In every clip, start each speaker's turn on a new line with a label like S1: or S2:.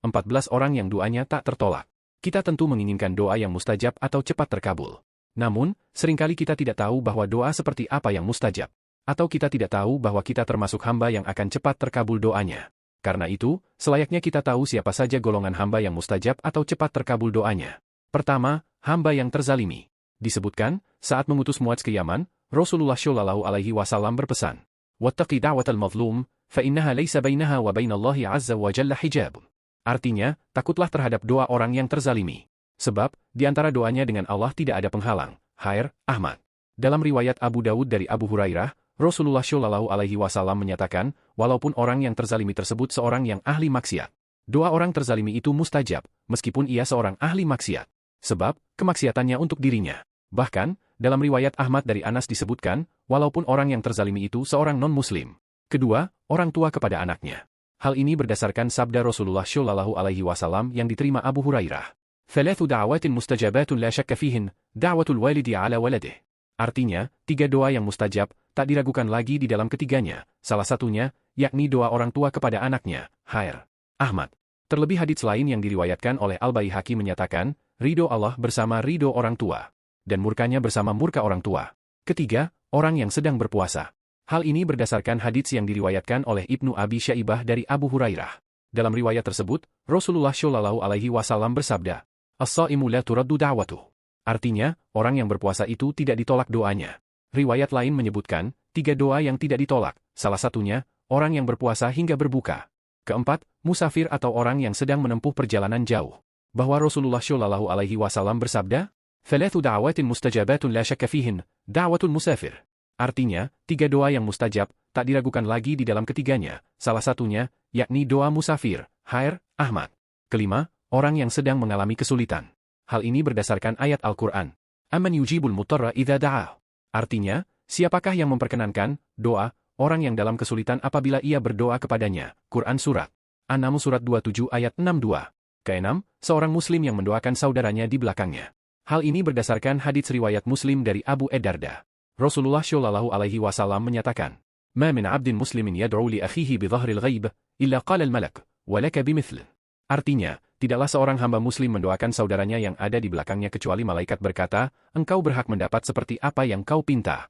S1: 14 orang yang doanya tak tertolak. Kita tentu menginginkan doa yang mustajab atau cepat terkabul. Namun, seringkali kita tidak tahu bahwa doa seperti apa yang mustajab. Atau kita tidak tahu bahwa kita termasuk hamba yang akan cepat terkabul doanya. Karena itu, selayaknya kita tahu siapa saja golongan hamba yang mustajab atau cepat terkabul doanya. Pertama, hamba yang terzalimi. Disebutkan, saat mengutus Muadz ke Yaman, Rasulullah Shallallahu Alaihi Wasallam berpesan, "Wattaqi da'watal mazlum, fa innaha laysa bainaha wa bainallahi azza wa jalla hijab." Artinya, takutlah terhadap doa orang yang terzalimi. Sebab, di antara doanya dengan Allah tidak ada penghalang. Hair, Ahmad. Dalam riwayat Abu Dawud dari Abu Hurairah, Rasulullah Shallallahu Alaihi Wasallam menyatakan, walaupun orang yang terzalimi tersebut seorang yang ahli maksiat, doa orang terzalimi itu mustajab, meskipun ia seorang ahli maksiat. Sebab, kemaksiatannya untuk dirinya. Bahkan, dalam riwayat Ahmad dari Anas disebutkan, walaupun orang yang terzalimi itu seorang non-muslim. Kedua, orang tua kepada anaknya. Hal ini berdasarkan sabda Rasulullah Shallallahu Alaihi Wasallam yang diterima Abu Hurairah. "Thalathu da'awatin mustajabatun la syakka fihin, da'watul walidi ala waladih." Artinya, 3 doa yang mustajab, tak diragukan lagi di dalam ketiganya, salah satunya, yakni doa orang tua kepada anaknya, Hair, Ahmad. Terlebih hadits lain yang diriwayatkan oleh Al-Baihaqi menyatakan, ridho Allah bersama ridho orang tua, dan murkanya bersama murka orang tua. Ketiga, orang yang sedang berpuasa. Hal ini berdasarkan hadits yang diriwayatkan oleh Ibnu Abi Syaibah dari Abu Hurairah. Dalam riwayat tersebut, Rasulullah Shallallahu Alaihi Wasallam bersabda, "As-shaimu la turaddu da'watuh." Artinya, orang yang berpuasa itu tidak ditolak doanya. Riwayat lain menyebutkan, 3 doa yang tidak ditolak, salah satunya, orang yang berpuasa hingga berbuka. Keempat, musafir atau orang yang sedang menempuh perjalanan jauh. Bahwa Rasulullah Shallallahu Alaihi Wasallam bersabda, "Thalathu da'awatin mustajabatun la syakka fihin, da'watul musafir." Artinya, 3 doa yang mustajab, tak diragukan lagi di dalam ketiganya, salah satunya, yakni doa musafir, Hair, Ahmad. Kelima, orang yang sedang mengalami kesulitan. Hal ini berdasarkan ayat Al-Quran. "Amman yujibul mutarra idza da'ah." Artinya, siapakah yang memperkenankan doa orang yang dalam kesulitan apabila ia berdoa kepadanya. Quran Surat An-Naml Surat 27 ayat 62. Keenam, seorang muslim yang mendoakan saudaranya di belakangnya. Hal ini berdasarkan hadits riwayat Muslim dari Abu Darda. Rasulullah Shallallahu Alaihi Wasallam menyatakan, "Ma min 'abdin muslimin yad'u li akhihi bi dhahril ghaib, illa qala al-malak, wa laka bimithl." Artinya, tidaklah seorang hamba muslim mendoakan saudaranya yang ada di belakangnya kecuali malaikat berkata, "Engkau berhak mendapat seperti apa yang kau pinta."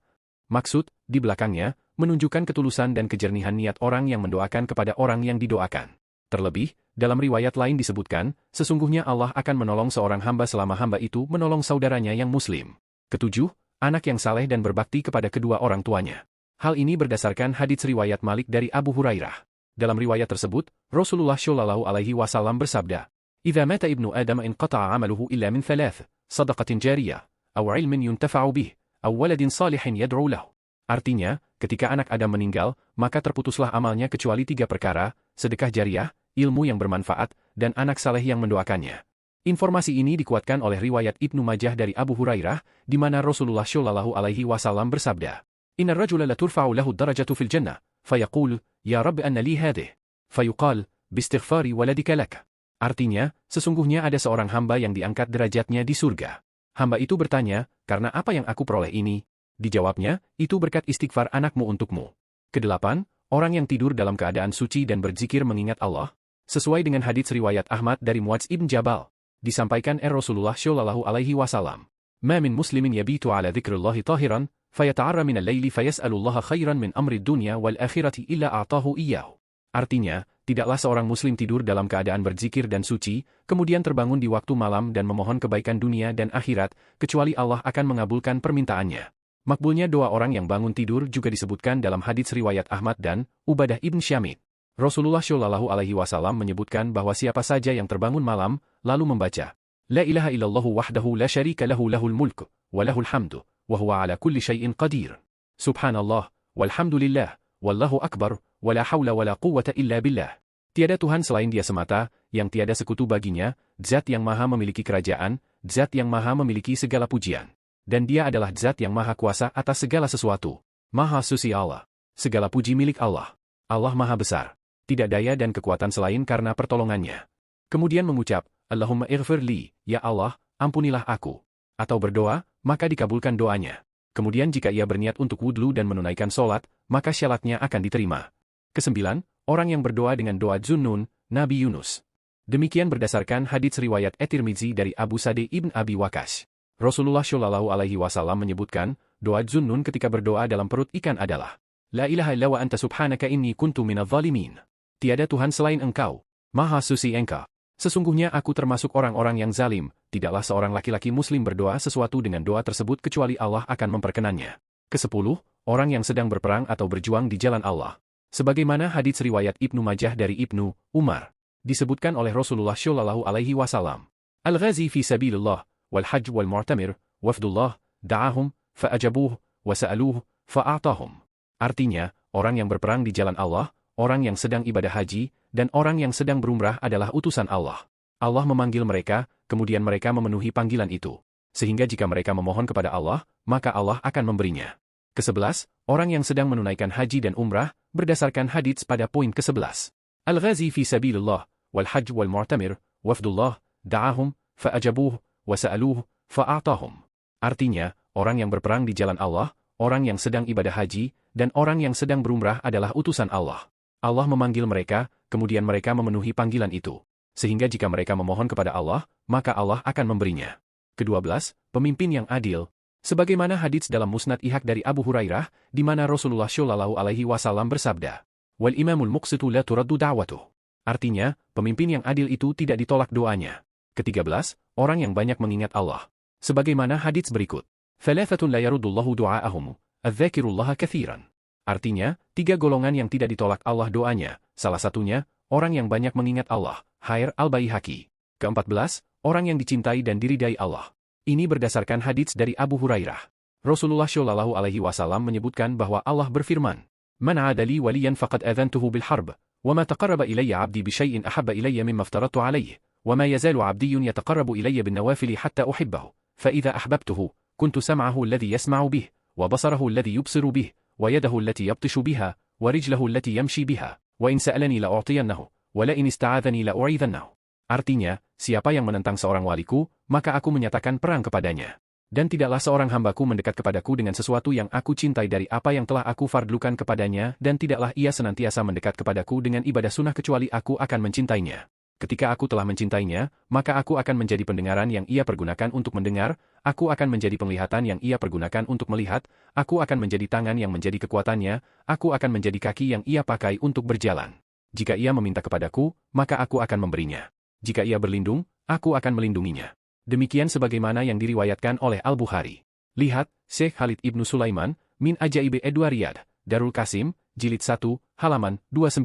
S1: Maksud, di belakangnya, menunjukkan ketulusan dan kejernihan niat orang yang mendoakan kepada orang yang didoakan. Terlebih, dalam riwayat lain disebutkan, sesungguhnya Allah akan menolong seorang hamba selama hamba itu menolong saudaranya yang muslim. Ketujuh, anak yang saleh dan berbakti kepada kedua orang tuanya. Hal ini berdasarkan hadits riwayat Malik dari Abu Hurairah. Dalam riwayat tersebut, Rasulullah Shallallahu Alaihi Wasallam bersabda, "Idza mata ibnu Adam inqata'a 'amaluhu illa min 3, shadaqatin jariyah, aw 'ilmin yuntafa'u bih, aw waladin salihin yad'u lahu." Artinya, ketika anak Adam meninggal, maka terputuslah amalnya kecuali 3 perkara, sedekah jariah, ilmu yang bermanfaat, dan anak saleh yang mendoakannya. Informasi ini dikuatkan oleh riwayat Ibnu Majah dari Abu Hurairah, di mana Rasulullah Shallallahu Alaihi Wasallam bersabda, "Inna rajula la turfa'u lahu darajatu fil jannah, fayaqul, ya Rabb anna li hadih, fayuqal, bistighfari waladika lak." Artinya, sesungguhnya ada seorang hamba yang diangkat derajatnya di surga. Hamba itu bertanya, "Karena apa yang aku peroleh ini?" Dijawabnya, "Itu berkat istighfar anakmu untukmu." Kedelapan, orang yang tidur dalam keadaan suci dan berzikir mengingat Allah. Sesuai dengan hadits riwayat Ahmad dari Muadz ibn Jabal, disampaikan Rasulullah Shallallahu Alaihi Wasallam, "Ma min muslimin yabitu ala dzikrillahi tahiran, fayata'arra min al-laili fayas'alullaha khairan min amri dunya wal akhirati illa a'tahu iyyahu." Artinya, tidaklah seorang muslim tidur dalam keadaan berzikir dan suci, kemudian terbangun di waktu malam dan memohon kebaikan dunia dan akhirat, kecuali Allah akan mengabulkan permintaannya. Makbulnya doa orang yang bangun tidur juga disebutkan dalam hadits riwayat Ahmad dan Ubadah ibn Syamit. Rasulullah Shallallahu Alaihi Wasallam menyebutkan bahwa siapa saja yang terbangun malam, lalu membaca, "La ilaha illallahu wahdahu la syarika lahu lahul mulk, wa lahul hamdu, wa huwa ala kulli syai'in qadir. Subhanallah, walhamdulillah, wallahu akbar, wa la hawla wa la quwwata illa billah." Tiada Tuhan selain Dia semata, yang tiada sekutu baginya, Zat yang maha memiliki kerajaan, Zat yang maha memiliki segala pujian. Dan Dia adalah Zat yang maha kuasa atas segala sesuatu. Maha suci Allah. Segala puji milik Allah. Allah maha besar. Tidak daya dan kekuatan selain karena pertolongannya. Kemudian mengucap, "Allahumma ighfir li, ya Allah, ampunilah aku." Atau berdoa, maka dikabulkan doanya. Kemudian jika ia berniat untuk wudhu dan menunaikan sholat, maka syaratnya akan diterima. Kesembilan, orang yang berdoa dengan doa Zunnun, Nabi Yunus. Demikian berdasarkan hadits riwayat At-Tirmidzi dari Abu Sa'id ibn Abi Waqqas. Rasulullah Shallallahu Alaihi Wasallam menyebutkan, doa Zunnun ketika berdoa dalam perut ikan adalah, La ilaha illa wa anta subhanaka inni kuntu minadh dhalimin. Tiada Tuhan selain Engkau, Maha Suci Engkau. Sesungguhnya aku termasuk orang-orang yang zalim, tidaklah seorang laki-laki muslim berdoa sesuatu dengan doa tersebut kecuali Allah akan memperkenannya. Ke-10, orang yang sedang berperang atau berjuang di jalan Allah. Sebagaimana hadits riwayat Ibnu Majah dari Ibnu Umar. Disebutkan oleh Rasulullah Shallallahu Alaihi Wasallam. Al-Ghazi fi sabilillah, wal-hajj wal-mu'tamir, wafdullah, da'ahum, fa'ajabuh, wasa'aluh, fa'a'tahum. Artinya, orang yang berperang di jalan Allah, orang yang sedang ibadah haji, dan orang yang sedang berumrah adalah utusan Allah. Allah memanggil mereka, kemudian mereka memenuhi panggilan itu. Sehingga jika mereka memohon kepada Allah, maka Allah akan memberinya. Ke-11, orang yang sedang menunaikan haji dan umrah, berdasarkan hadits pada poin ke-11. Al-Ghazi fi sabilillah, wal-hajj wal-mu'tamir, wafdullah, da'ahum, fa'ajabuh, wasa'aluh, fa'a'tahum. Artinya, orang yang berperang di jalan Allah, orang yang sedang ibadah haji, dan orang yang sedang berumrah adalah utusan Allah. Allah memanggil mereka, kemudian mereka memenuhi panggilan itu. Sehingga jika mereka memohon kepada Allah, maka Allah akan memberinya. Ke-12, pemimpin yang adil. Sebagaimana hadits dalam Musnad Ihaq dari Abu Hurairah, di mana Rasulullah Shallallahu Alaihi Wasallam bersabda, Wal imamul muqsitu la turaddu da'watuh. Artinya, pemimpin yang adil itu tidak ditolak doanya. Ke-13, orang yang banyak mengingat Allah. Sebagaimana hadits berikut. Thalathatun la yaruddullahu du'a'ahum, adz-dzakirullaha katsiran. Artinya, 3 golongan yang tidak ditolak Allah doanya, salah satunya, orang yang banyak mengingat Allah, Hair al-Baihaqi. Ke-14, orang yang dicintai dan diridai Allah. Ini berdasarkan hadits dari Abu Hurairah. Rasulullah Shallallahu Alaihi Wasallam menyebutkan bahwa Allah berfirman, Man 'ada li waliyan faqad adhantuhu bil harb, wa ma taqarraba ilayya 'abdi bi syai'in ahabba ilayya mimma aftaradtu 'alayhi, wa ma yazalu 'abdiyun yataqarrabu ilayya bin nawafil hatta uhibbahu, fa idza ahbabtuhu, kuntu sam'ahu alladhi yasma'u bih, wa basarahu alladhi yubsiru bih, wa yadahu allati yabtishu biha, wa rijlahu allati yamshi biha, wa in sa'alani la u'tiyannahu, wa la in ista'adhani la u'idhannahu. Artinya, siapa yang menentang seorang waliku, maka aku menyatakan perang kepadanya. Dan tidaklah seorang hambaku mendekat kepadaku dengan sesuatu yang aku cintai dari apa yang telah aku fardlukan kepadanya, dan tidaklah ia senantiasa mendekat kepadaku dengan ibadah sunnah kecuali aku akan mencintainya. Ketika aku telah mencintainya, maka aku akan menjadi pendengaran yang ia pergunakan untuk mendengar, aku akan menjadi penglihatan yang ia pergunakan untuk melihat, aku akan menjadi tangan yang menjadi kekuatannya, aku akan menjadi kaki yang ia pakai untuk berjalan. Jika ia meminta kepadaku, maka aku akan memberinya. Jika ia berlindung, aku akan melindunginya. Demikian sebagaimana yang diriwayatkan oleh Al-Bukhari. Lihat, Syekh Khalid Ibnu Sulaiman, Min Ajaibi Edwariyad, Darul Qasim, Jilid 1, halaman 29.